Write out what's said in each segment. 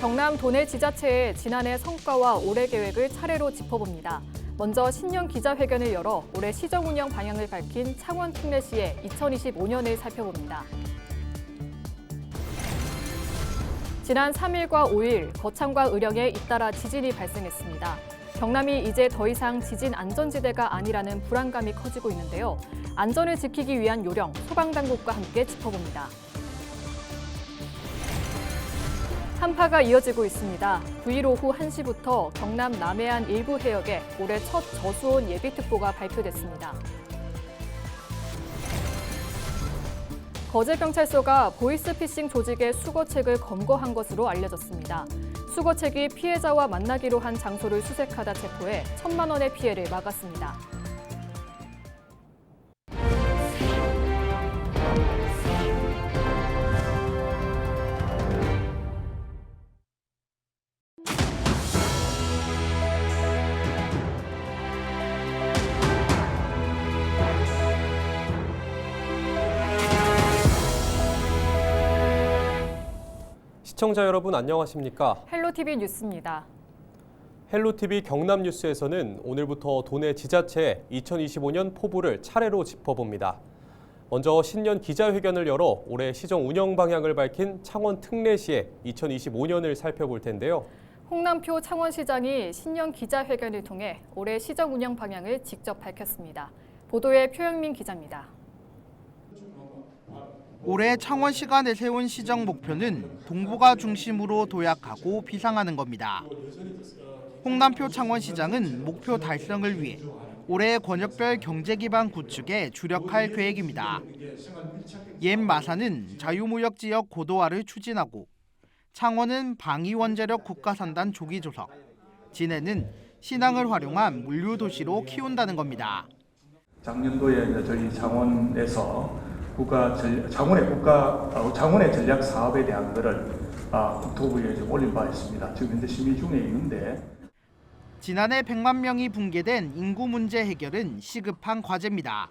경남 도내 지자체의 지난해 성과와 올해 계획을 차례로 짚어봅니다. 먼저 신년 기자회견을 열어 올해 시정 운영 방향을 밝힌 창원 특례시의 2025년을 살펴봅니다. 지난 3일과 5일 거창과 의령에 잇따라 지진이 발생했습니다. 경남이 이제 더 이상 지진 안전지대가 아니라는 불안감이 커지고 있는데요. 안전을 지키기 위한 요령, 소방당국과 함께 짚어봅니다. 한파가 이어지고 있습니다. 9일 오후 1시부터 경남 남해안 일부 해역에 올해 첫 저수온 예비특보가 발표됐습니다. 거제경찰서가 보이스피싱 조직의 수거책을 검거한 것으로 알려졌습니다. 수거책이 피해자와 만나기로 한 장소를 수색하다 체포해 1,000만 원의 피해를 막았습니다. 시청자 여러분 안녕하십니까? 헬로티비 뉴스입니다. 헬로티비 경남 뉴스에서는 오늘부터 도내 지자체의 2025년 포부를 차례로 짚어봅니다. 먼저 신년 기자회견을 열어 올해 시정 운영 방향을 밝힌 창원 특례시의 2025년을 살펴볼 텐데요. 홍남표 창원시장이 신년 기자회견을 통해 올해 시정 운영 방향을 직접 밝혔습니다. 보도에 표영민 기자입니다. 올해 창원시가 내세운 시정 목표는 동북아 중심으로 도약하고 비상하는 겁니다. 홍남표 창원시장은 목표 달성을 위해 올해 권역별 경제기반 구축에 주력할 계획입니다. 옛 마산은 자유무역지역 고도화를 추진하고 창원은 방위원자력 국가산단 조기 조성, 진해는 신항을 활용한 물류도시로 키운다는 겁니다. 작년도에 저희 창원에서 창원의 전략 사업에 대한 것을 국토부에 올린 바 있습니다. 지금 현재 심의 중에 있는데 지난해 100만 명이 붕괴된 인구 문제 해결은 시급한 과제입니다.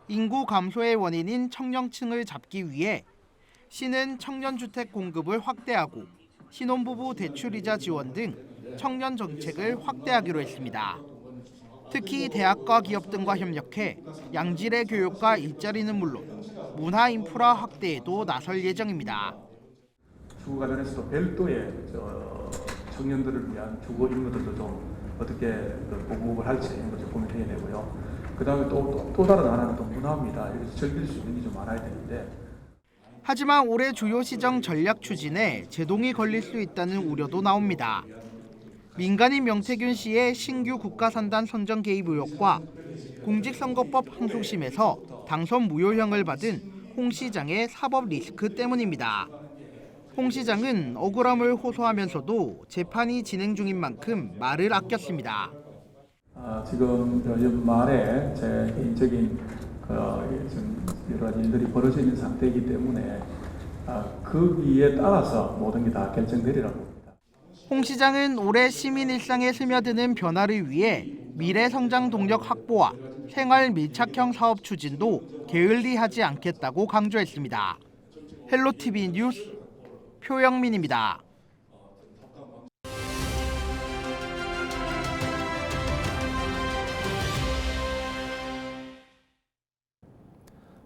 인구 감소의 원인인 청년층을 잡기 위해 시는 청년주택 공급을 확대하고 신혼부부 대출이자 지원 등 청년 정책을 확대하기로 했습니다. 특히 대학과 기업 등과 협력해 양질의 교육과 일자리는 물론 문화 인프라 확대에도 나설 예정입니다. 주거 관련해서도 별도의 청년들을 위한 주거 인구들도 좀 어떻게 공급을 할지 이런 것을 고민해야 되고요. 그다음에 또 다른 하나는 또 문화입니다. 여기서 즐길 수 있는 게 좀 많아야 되는데. 하지만 올해 주요 시정 전략 추진에 제동이 걸릴 수 있다는 우려도 나옵니다. 민간인 명태균 씨의 신규 국가산단 선정 개입 의혹과 공직선거법 항소심에서 당선 무효형을 받은 홍 시장의 사법 리스크 때문입니다. 홍 시장은 억울함을 호소하면서도 재판이 진행 중인 만큼 말을 아꼈습니다. 지금 연말에 제 개인적인 여러 가지 일들이 벌어져 있는 상태이기 때문에 거기에 따라서 모든 게 다 결정되리라고 봅니다. 홍 시장은 올해 시민 일상에 스며드는 변화를 위해 미래 성장 동력 확보와 생활 밀착형 사업 추진도 게을리하지 않겠다고 강조했습니다. 헬로티비 뉴스 표영민입니다.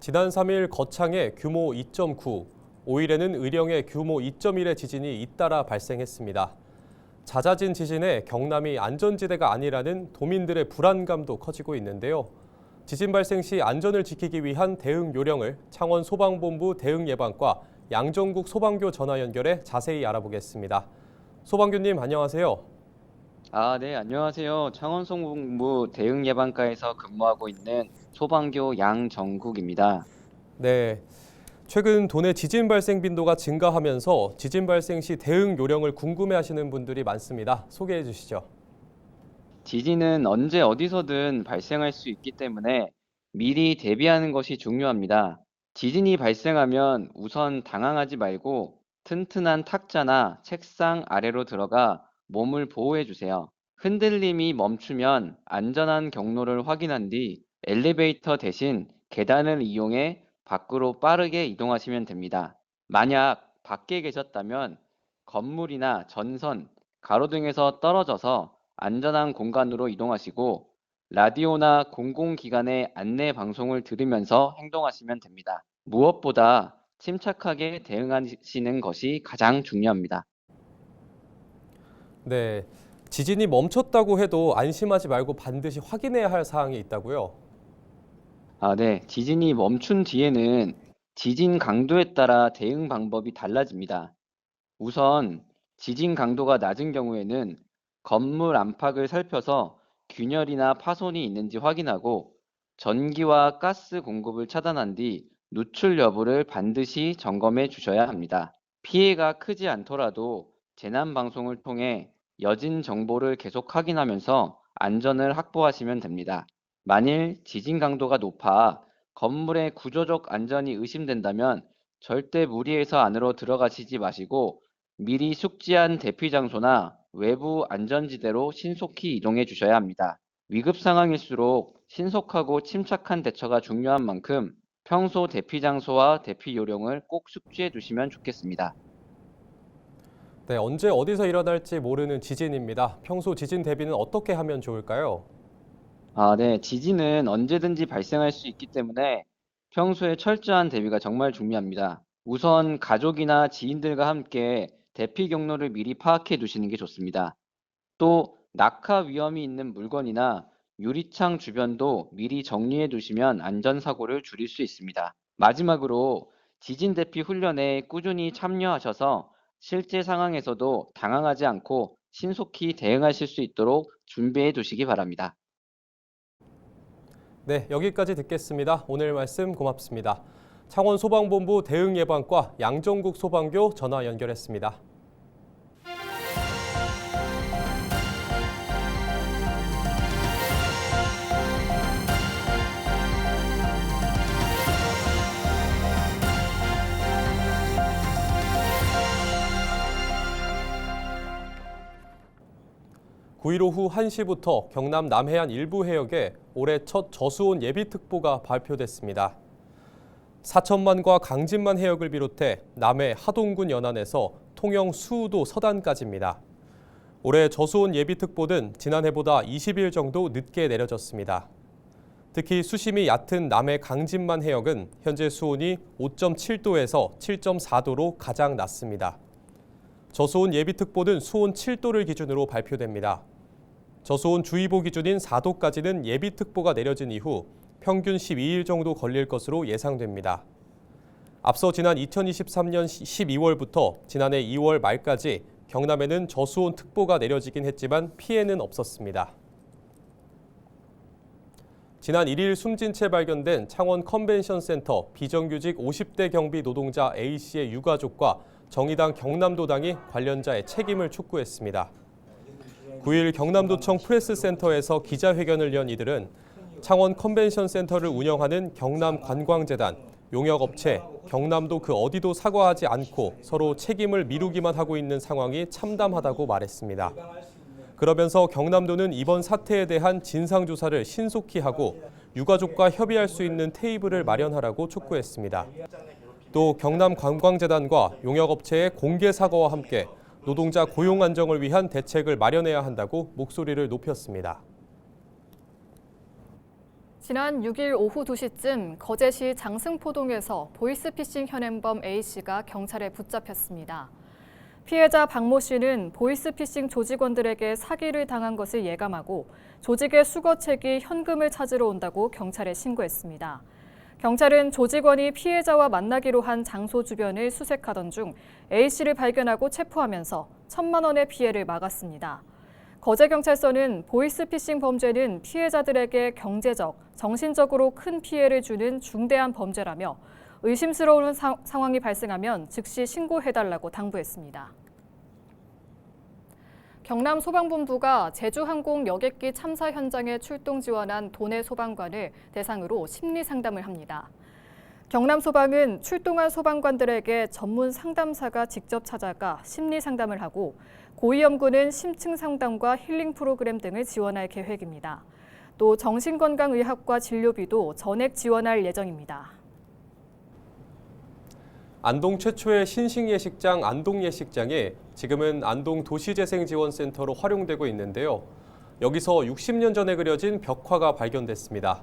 지난 3일 거창의 규모 2.9, 5일에는 의령의 규모 2.1의 지진이 잇따라 발생했습니다. 잦아진 지진에 경남이 안전지대가 아니라는 도민들의 불안감도 커지고 있는데요. 지진 발생 시 안전을 지키기 위한 대응 요령을 창원 소방본부 대응예방과 양정국 소방교 전화 연결해 자세히 알아보겠습니다. 소방교님 안녕하세요. 네, 안녕하세요. 창원소방본부 대응예방과에서 근무하고 있는 소방교 양정국입니다. 네, 최근 도내 지진 발생 빈도가 증가하면서 지진 발생 시 대응 요령을 궁금해하시는 분들이 많습니다. 소개해 주시죠. 지진은 언제 어디서든 발생할 수 있기 때문에 미리 대비하는 것이 중요합니다. 지진이 발생하면 우선 당황하지 말고 튼튼한 탁자나 책상 아래로 들어가 몸을 보호해 주세요. 흔들림이 멈추면 안전한 경로를 확인한 뒤 엘리베이터 대신 계단을 이용해 밖으로 빠르게 이동하시면 됩니다. 만약 밖에 계셨다면 건물이나 전선, 가로등에서 떨어져서 안전한 공간으로 이동하시고 라디오나 공공기관의 안내 방송을 들으면서 행동하시면 됩니다. 무엇보다 침착하게 대응하시는 것이 가장 중요합니다. 네, 지진이 멈췄다고 해도 안심하지 말고 반드시 확인해야 할 사항이 있다고요? 네. 지진이 멈춘 뒤에는 지진 강도에 따라 대응 방법이 달라집니다. 우선 지진 강도가 낮은 경우에는 건물 안팎을 살펴서 균열이나 파손이 있는지 확인하고 전기와 가스 공급을 차단한 뒤 누출 여부를 반드시 점검해 주셔야 합니다. 피해가 크지 않더라도 재난 방송을 통해 여진 정보를 계속 확인하면서 안전을 확보하시면 됩니다. 만일 지진 강도가 높아 건물의 구조적 안전이 의심된다면 절대 무리해서 안으로 들어가시지 마시고 미리 숙지한 대피 장소나 외부 안전지대로 신속히 이동해 주셔야 합니다. 위급 상황일수록 신속하고 침착한 대처가 중요한 만큼 평소 대피 장소와 대피 요령을 꼭 숙지해 두시면 좋겠습니다. 네, 언제 어디서 일어날지 모르는 지진입니다. 평소 지진 대비는 어떻게 하면 좋을까요? 네. 지진은 언제든지 발생할 수 있기 때문에 평소에 철저한 대비가 정말 중요합니다. 우선 가족이나 지인들과 함께 대피 경로를 미리 파악해 두시는 게 좋습니다. 또 낙하 위험이 있는 물건이나 유리창 주변도 미리 정리해 두시면 안전사고를 줄일 수 있습니다. 마지막으로 지진 대피 훈련에 꾸준히 참여하셔서 실제 상황에서도 당황하지 않고 신속히 대응하실 수 있도록 준비해 두시기 바랍니다. 네, 여기까지 듣겠습니다. 오늘 말씀 고맙습니다. 창원소방본부 대응예방과 양정국 소방교 전화 연결했습니다. (9일) 오후 1시부터 경남 남해안 일부 해역에 올해 첫 저수온 예비특보가 발표됐습니다. 사천만과 강진만 해역을 비롯해 남해 하동군 연안에서 통영 수우도 서단까지입니다. 올해 저수온 예비특보는 지난해보다 20일 정도 늦게 내려졌습니다. 특히 수심이 얕은 남해 강진만 해역은 현재 수온이 5.7도에서 7.4도로 가장 낮습니다. 저수온 예비특보는 수온 7도를 기준으로 발표됩니다. 저수온 주의보 기준인 4도까지는 예비특보가 내려진 이후 평균 12일 정도 걸릴 것으로 예상됩니다. 앞서 지난 2023년 12월부터 지난해 2월 말까지 경남에는 저수온 특보가 내려지긴 했지만 피해는 없었습니다. 지난 1일 숨진 채 발견된 창원 컨벤션센터 비정규직 50대 경비 노동자 A씨의 유가족과 정의당 경남도당이 관련자의 책임을 촉구했습니다. 9일 경남도청 프레스센터에서 기자회견을 연 이들은 창원 컨벤션센터를 운영하는 경남관광재단, 용역업체, 경남도 그 어디도 사과하지 않고 서로 책임을 미루기만 하고 있는 상황이 참담하다고 말했습니다. 그러면서 경남도는 이번 사태에 대한 진상조사를 신속히 하고 유가족과 협의할 수 있는 테이블을 마련하라고 촉구했습니다. 또 경남관광재단과 용역업체의 공개 사과와 함께 노동자 고용 안정을 위한 대책을 마련해야 한다고 목소리를 높였습니다. 지난 6일 오후 2시쯤 거제시 장승포동에서 보이스피싱 현행범 A씨가 경찰에 붙잡혔습니다. 피해자 박모 씨는 보이스피싱 조직원들에게 사기를 당한 것을 예감하고 조직의 수거책이 현금을 찾으러 온다고 경찰에 신고했습니다. 경찰은 조직원이 피해자와 만나기로 한 장소 주변을 수색하던 중 A씨를 발견하고 체포하면서 1,000만 원의 피해를 막았습니다. 거제경찰서는 보이스피싱 범죄는 피해자들에게 경제적, 정신적으로 큰 피해를 주는 중대한 범죄라며 의심스러운 상황이 발생하면 즉시 신고해달라고 당부했습니다. 경남소방본부가 제주항공 여객기 참사 현장에 출동 지원한 도내 소방관을 대상으로 심리 상담을 합니다. 경남소방은 출동한 소방관들에게 전문 상담사가 직접 찾아가 심리 상담을 하고 고위험군은 심층 상담과 힐링 프로그램 등을 지원할 계획입니다. 또 정신건강의학과 진료비도 전액 지원할 예정입니다. 안동 최초의 신식 예식장 안동 예식장이 지금은 안동 도시재생지원센터로 활용되고 있는데요. 여기서 60년 전에 그려진 벽화가 발견됐습니다.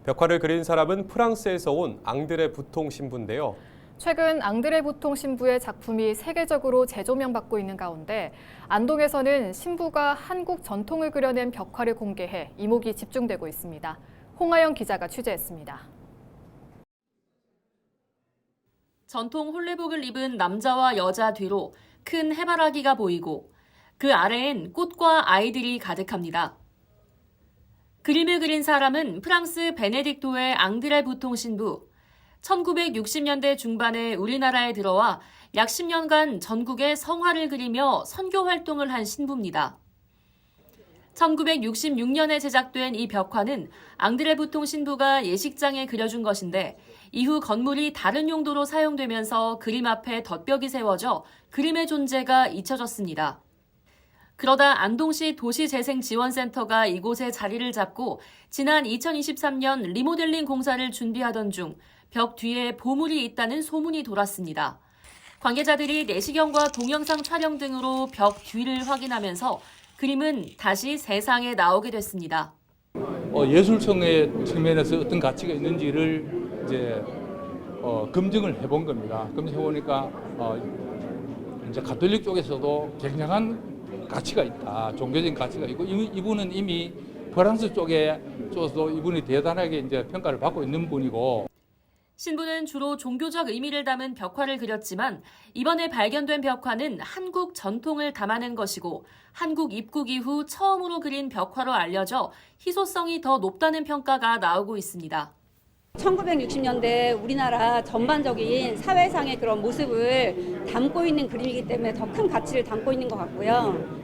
벽화를 그린 사람은 프랑스에서 온 앙드레 부통 신부인데요. 최근 앙드레 부통 신부의 작품이 세계적으로 재조명받고 있는 가운데 안동에서는 신부가 한국 전통을 그려낸 벽화를 공개해 이목이 집중되고 있습니다. 홍하영 기자가 취재했습니다. 전통 홀레복을 입은 남자와 여자 뒤로 큰 해바라기가 보이고 그 아래엔 꽃과 아이들이 가득합니다. 그림을 그린 사람은 프랑스 베네딕토의 앙드레 부통 신부. 1960년대 중반에 우리나라에 들어와 약 10년간 전국에 성화를 그리며 선교 활동을 한 신부입니다. 1966년에 제작된 이 벽화는 앙드레 부통 신부가 예식장에 그려준 것인데 이후 건물이 다른 용도로 사용되면서 그림 앞에 덧벽이 세워져 그림의 존재가 잊혀졌습니다. 그러다 안동시 도시재생지원센터가 이곳에 자리를 잡고 지난 2023년 리모델링 공사를 준비하던 중 벽 뒤에 보물이 있다는 소문이 돌았습니다. 관계자들이 내시경과 동영상 촬영 등으로 벽 뒤를 확인하면서 그림은 다시 세상에 나오게 됐습니다. 예술성의 측면에서 어떤 가치가 있는지를 이제 검증을 해본 겁니다. 검증해 보니까 이제 가톨릭 쪽에서도 굉장한 가치가 있다, 종교적인 가치가 있고 이분은 이미 프랑스 쪽에서도 이분이 대단하게 이제 평가를 받고 있는 분이고. 신부는 주로 종교적 의미를 담은 벽화를 그렸지만 이번에 발견된 벽화는 한국 전통을 담아낸 것이고 한국 입국 이후 처음으로 그린 벽화로 알려져 희소성이 더 높다는 평가가 나오고 있습니다. 1960년대 우리나라 전반적인 사회상의 그런 모습을 담고 있는 그림이기 때문에 더 큰 가치를 담고 있는 것 같고요.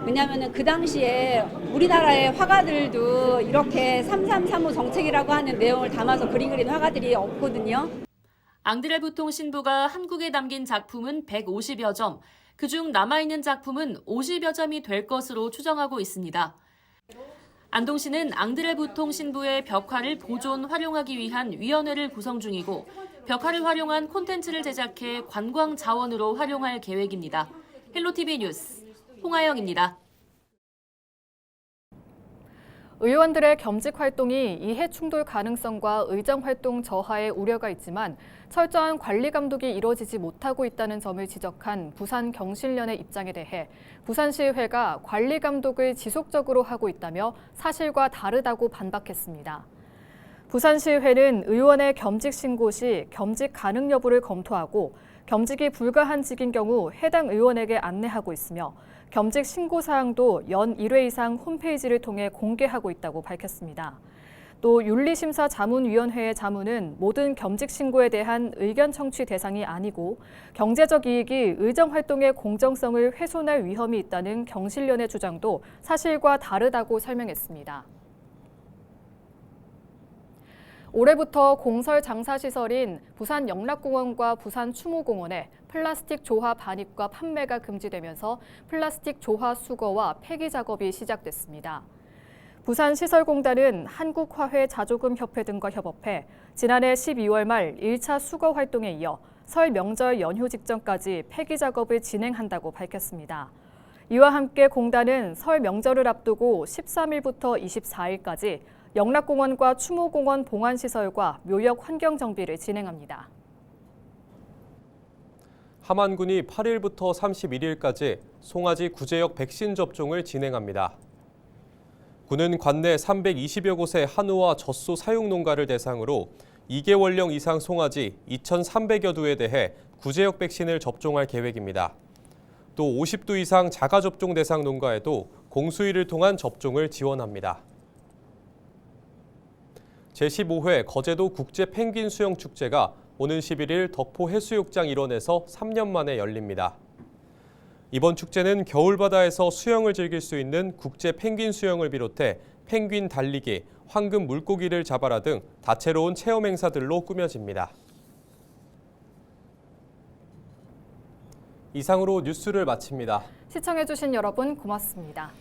왜냐하면 그 당시에 우리나라의 화가들도 이렇게 3335 정책이라고 하는 내용을 담아서 그림 그린 화가들이 없거든요. 앙드레 부통 신부가 한국에 담긴 작품은 150여 점, 그중 남아있는 작품은 50여 점이 될 것으로 추정하고 있습니다. 안동시는 앙드레 부통 신부의 벽화를 보존, 활용하기 위한 위원회를 구성 중이고 벽화를 활용한 콘텐츠를 제작해 관광 자원으로 활용할 계획입니다. 헬로티비 뉴스 홍하영입니다. 의원들의 겸직 활동이 이해 충돌 가능성과 의정 활동 저하의 우려가 있지만 철저한 관리 감독이 이루어지지 못하고 있다는 점을 지적한 부산경실련의 입장에 대해 부산시의회가 관리 감독을 지속적으로 하고 있다며 사실과 다르다고 반박했습니다. 부산시의회는 의원의 겸직 신고 시 겸직 가능 여부를 검토하고 겸직이 불가한 직인 경우 해당 의원에게 안내하고 있으며 겸직 신고 사항도 연 1회 이상 홈페이지를 통해 공개하고 있다고 밝혔습니다. 또 윤리심사자문위원회의 자문은 모든 겸직 신고에 대한 의견 청취 대상이 아니고 경제적 이익이 의정활동의 공정성을 훼손할 위험이 있다는 경실련의 주장도 사실과 다르다고 설명했습니다. 올해부터 공설 장사시설인 부산 영락공원과 부산 추모공원에 플라스틱 조화 반입과 판매가 금지되면서 플라스틱 조화 수거와 폐기 작업이 시작됐습니다. 부산시설공단은 한국화훼자조금협회 등과 협업해 지난해 12월 말 1차 수거 활동에 이어 설 명절 연휴 직전까지 폐기 작업을 진행한다고 밝혔습니다. 이와 함께 공단은 설 명절을 앞두고 13일부터 24일까지 영락공원과 추모공원 봉안시설과 묘역 환경정비를 진행합니다. 함안군이 8일부터 31일까지 송아지 구제역 백신 접종을 진행합니다. 군은 관내 320여 곳의 한우와 젖소 사육 농가를 대상으로 2개월령 이상 송아지 2,300여 두에 대해 구제역 백신을 접종할 계획입니다. 또 50두 이상 자가 접종 대상 농가에도 공수위를 통한 접종을 지원합니다. 제15회 거제도 국제 펭귄 수영 축제가 오는 11일 덕포 해수욕장 일원에서 3년 만에 열립니다. 이번 축제는 겨울바다에서 수영을 즐길 수 있는 국제 펭귄 수영을 비롯해 펭귄 달리기, 황금 물고기를 잡아라 등 다채로운 체험 행사들로 꾸며집니다. 이상으로 뉴스를 마칩니다. 시청해주신 여러분 고맙습니다.